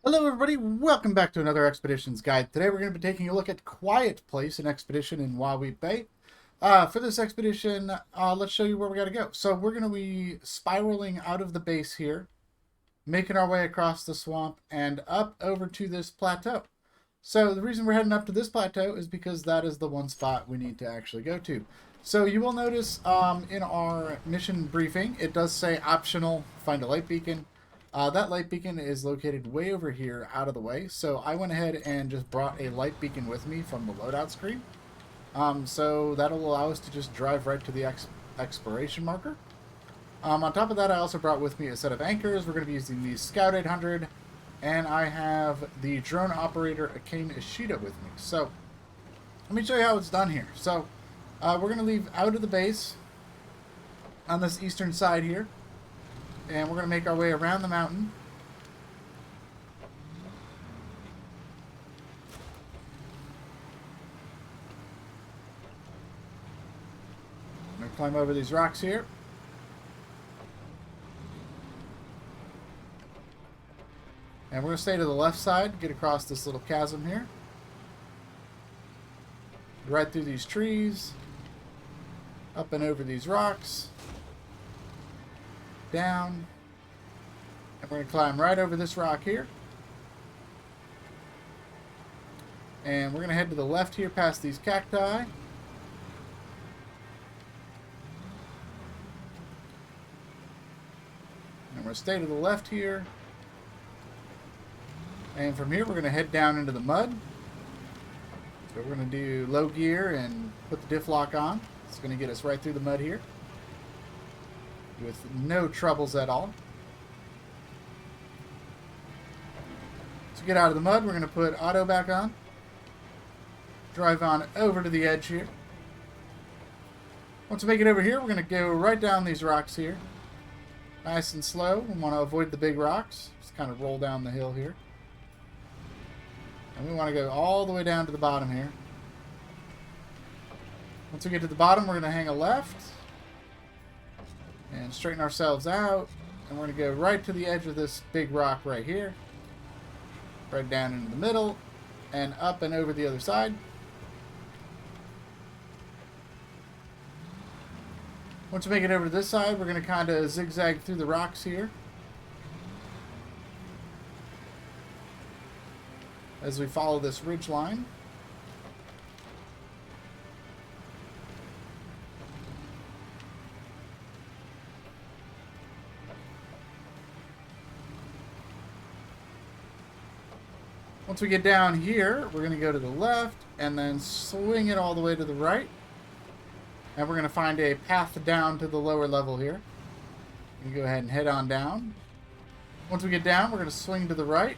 Hello everybody, welcome back to another Expeditions Guide. Today we're going to be taking a look at Quiet Place, an expedition in Wahweap Bay. For this expedition, let's show you where we got to go. So we're going to be spiraling out of the base here, making our way across the swamp and up over to this plateau. So the reason we're heading up to this plateau is because that is the one spot we need to actually go to. So you will notice in our mission briefing, it does say optional, find a light beacon. That light beacon is located way over here out of the way. So I went ahead and just brought a light beacon with me from the loadout screen. So that'll allow us to just drive right to the exploration marker. On top of that, I also brought with me a set of anchors. We're going to be using the Scout 800. And I have the drone operator Akane Ishida with me. So let me show you how it's done here. So we're going to leave out of the base on this eastern side here. And we're going to make our way around the mountain. I'm going to climb over these rocks here. And we're going to stay to the left side, get across this little chasm here. Right through these trees. Up and over these rocks. Down. And we're going to climb right over this rock here. And we're going to head to the left here past these cacti. And we're going to stay to the left here. And from here we're going to head down into the mud. So we're going to do low gear and put the diff lock on. It's going to get us right through the mud here with no troubles at all. To get out of the mud, we're going to put auto back on. Drive on over to the edge here. Once we make it over here, we're going to go right down these rocks here. Nice and slow. We want to avoid the big rocks. Just kind of roll down the hill here. And we want to go all the way down to the bottom here. Once we get to the bottom, we're going to hang a left. And straighten ourselves out. And we're going to go right to the edge of this big rock right here. Right down into the middle. And up and over the other side. Once we make it over to this side, we're going to kind of zigzag through the rocks here. As we follow this ridge line. Once we get down here, we're going to go to the left and then swing it all the way to the right. And we're going to find a path down to the lower level here. You go ahead and head on down. Once we get down, we're going to swing to the right.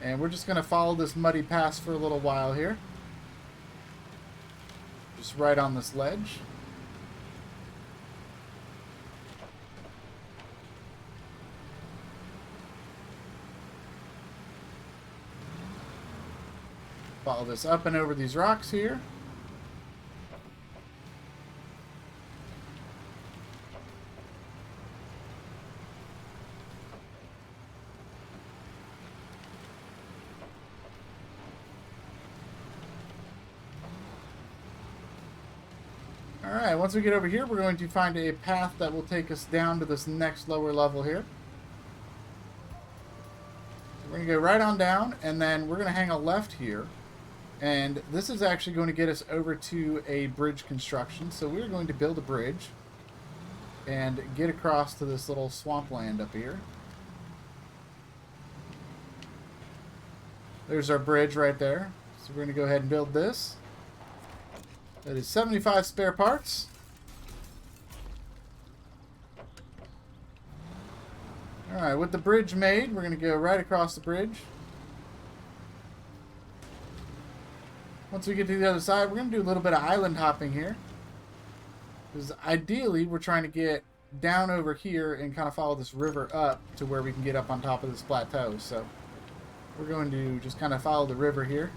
And we're just going to follow this muddy pass for a little while here. Just right on this ledge. Follow this up and over these rocks here. Alright, once we get over here, we're going to find a path that will take us down to this next lower level here. So we're going to go right on down, and then we're going to hang a left here. And this is actually going to get us over to a bridge construction. So we're going to build a bridge and get across to this little swampland up here. There's our bridge right there. So we're going to go ahead and build this. That is 75 spare parts. Alright, with the bridge made, we're going to go right across the bridge. Once we get to the other side, we're going to do a little bit of island hopping here. Because ideally, we're trying to get down over here and kind of follow this river up to where we can get up on top of this plateau. So we're going to just kind of follow the river here.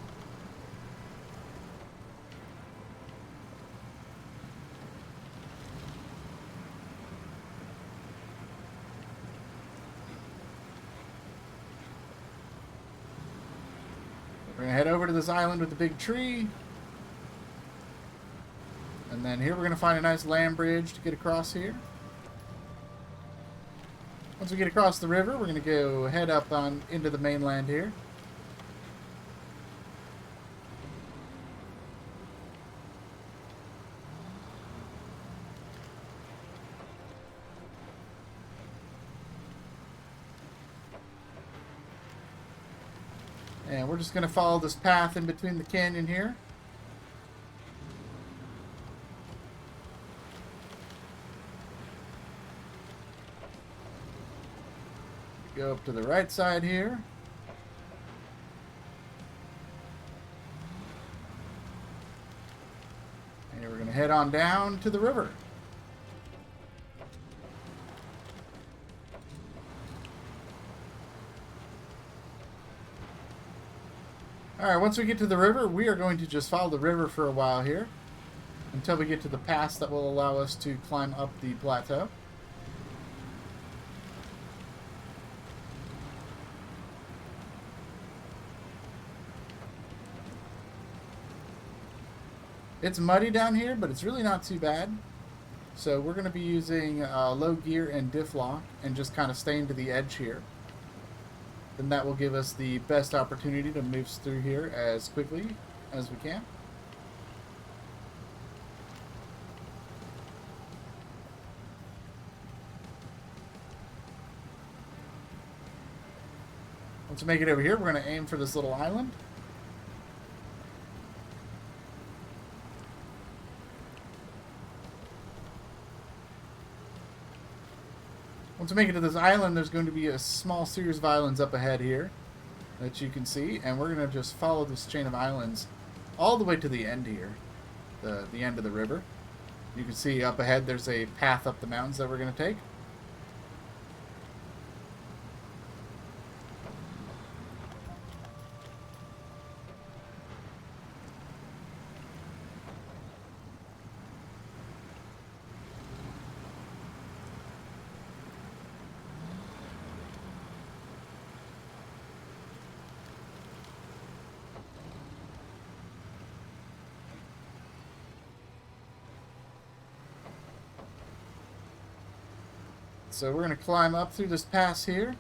We're going to head over to this island with the big tree. And then here we're going to find a nice land bridge to get across here. Once we get across the river, we're going to go head up on into the mainland here. And we're just going to follow this path in between the canyon here. Go up to the right side here. And we're going to head on down to the river. Alright, once we get to the river, we are going to just follow the river for a while here until we get to the pass that will allow us to climb up the plateau. It's muddy down here, but it's really not too bad. So we're going to be using low gear and diff lock and just kind of staying to the edge here. Then that will give us the best opportunity to move through here as quickly as we can. Once we make it over here, we're going to aim for this little island. Once we make it to this island, there's going to be a small series of islands up ahead here that you can see, and we're going to just follow this chain of islands all the way to the end here, the end of the river. You can see up ahead there's a path up the mountains that we're going to take. So we're going to climb up through this pass here.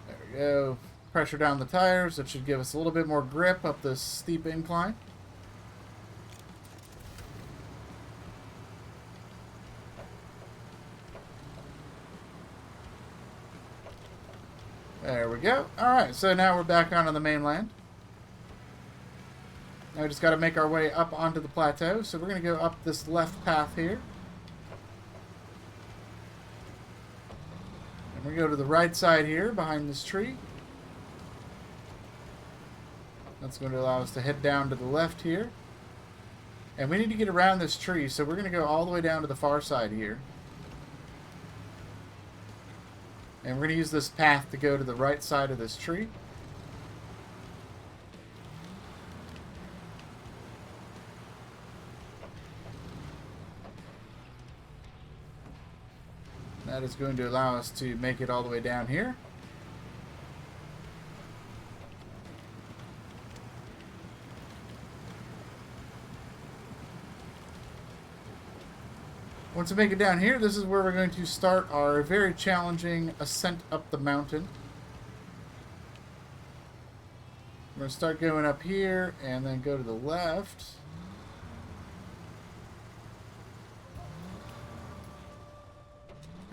There we go. Pressure down the tires. That should give us a little bit more grip up this steep incline. There we go. Alright, so now we're back onto the mainland. Now we just got to make our way up onto the plateau. So we're going to go up this left path here. And we go to the right side here behind this tree. That's going to allow us to head down to the left here. And we need to get around this tree, so we're going to go all the way down to the far side here. And we're going to use this path to go to the right side of this tree. That is going to allow us to make it all the way down here. Once we make it down here, this is where we're going to start our very challenging ascent up the mountain. We're going to start going up here and then go to the left.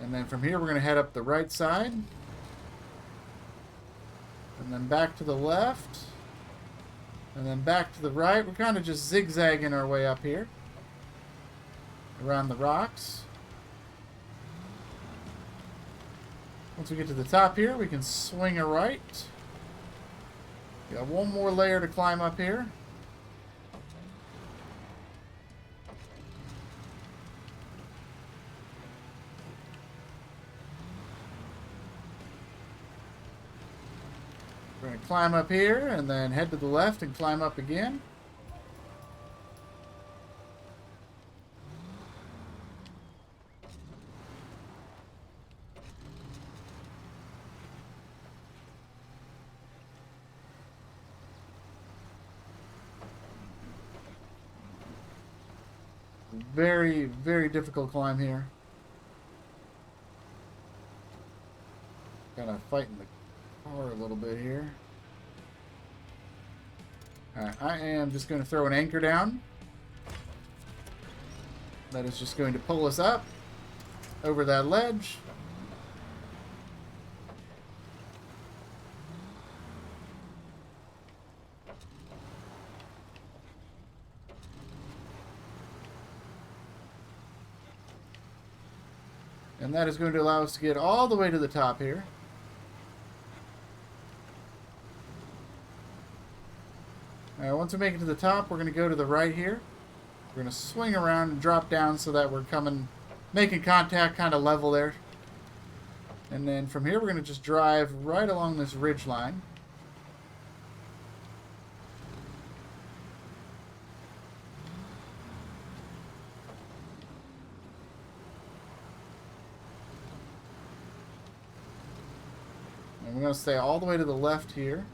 And then from here, we're going to head up the right side. And then back to the left. And then back to the right. We're kind of just zigzagging our way up here. Around the rocks. Once we get to the top here, we can swing a right. We got one more layer to climb up here. Gonna climb up here and then head to the left and climb up again. Very, very difficult climb here. Kind of fighting the car a little bit here. Alright, I am just going to throw an anchor down. That is just going to pull us up over that ledge. And that is going to allow us to get all the way to the top here. Alright, once we make it to the top, we're going to go to the right here. We're going to swing around and drop down so that we're making contact kind of level there. And then from here, we're going to just drive right along this ridge line. And we're going to stay all the way to the left here.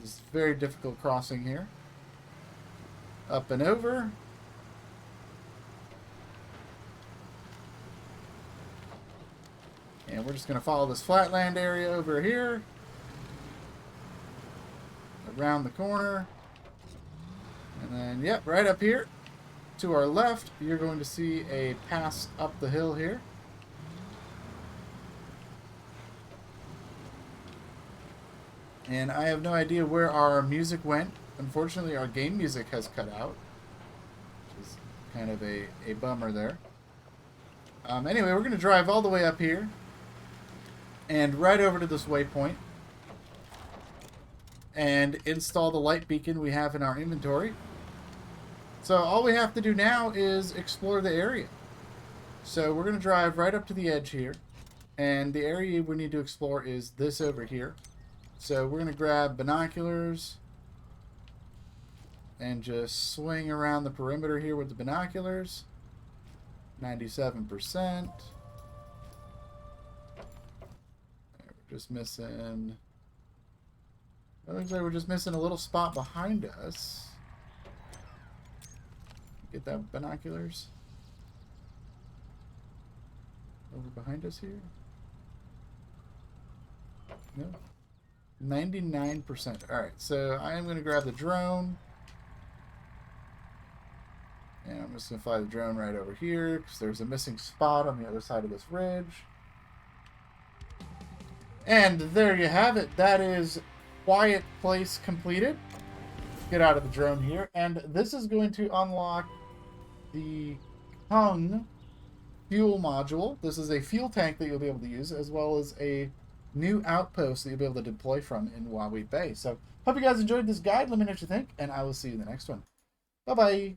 This very difficult crossing here. Up and over. And we're just going to follow this flatland area over here. Around the corner. And then, yep, right up here. To our left, you're going to see a pass up the hill here. And I have no idea where our music went. Unfortunately, our game music has cut out. Which is kind of a bummer there. Anyway, we're going to drive all the way up here. And right over to this waypoint. And install the light beacon we have in our inventory. So all we have to do now is explore the area. So we're going to drive right up to the edge here. And the area we need to explore is this over here. So we're going to grab binoculars and just swing around the perimeter here with the binoculars. 97%. We're just missing... It looks like we're just missing a little spot behind us. Get that binoculars. Over behind us here. No. 99%. Alright, so I am going to grab the drone. And I'm just going to fly the drone right over here because there's a missing spot on the other side of this ridge. And there you have it. That is Quiet Place completed. Get out of the drone here. And this is going to unlock the Hung fuel module. This is a fuel tank that you'll be able to use, as well as a new outpost that you'll be able to deploy from in Wahweap Bay. So, hope you guys enjoyed this guide. Let me know what you think, and I will see you in the next one. Bye-bye.